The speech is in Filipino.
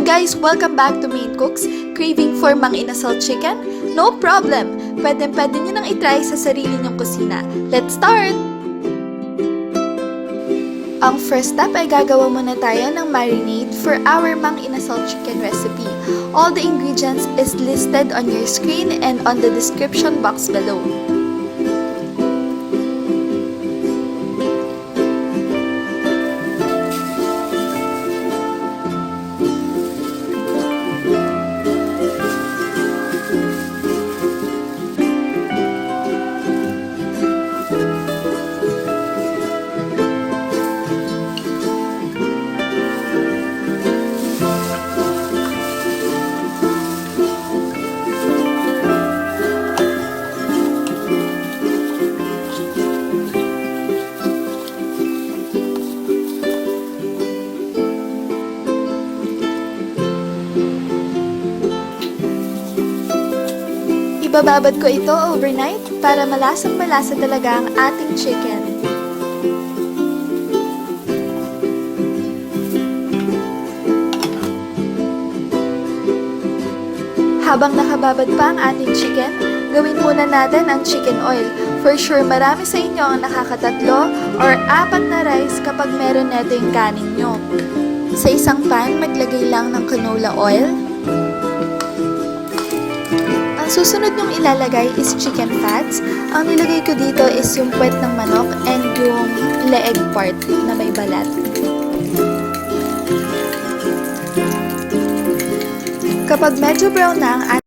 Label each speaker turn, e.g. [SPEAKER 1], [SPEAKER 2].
[SPEAKER 1] guys! Welcome back to Main Cooks. Craving for Mang Inasal chicken? No problem! Pwede nyo nang itry sa sarili nyong kusina. Let's start! Ang first step ay gagawa muna tayo ng marinade for our Mang Inasal chicken recipe. All the ingredients is listed on your screen and on the description box below. Ibababad ko ito overnight para malasang-malasa talaga ang ating chicken. Habang nakababad pa ang ating chicken, gawin muna natin ang chicken oil. For sure, marami sa inyo ang nakakatatlo or 4 na rice kapag meron neto yung kanin nyo. Sa isang pan, maglagay lang ng canola oil. Ang susunod nyong ilalagay is chicken fats. Ang nilagay ko dito is yung puwet ng manok and yung leeg part na may balat. Kapag medyo brown na ang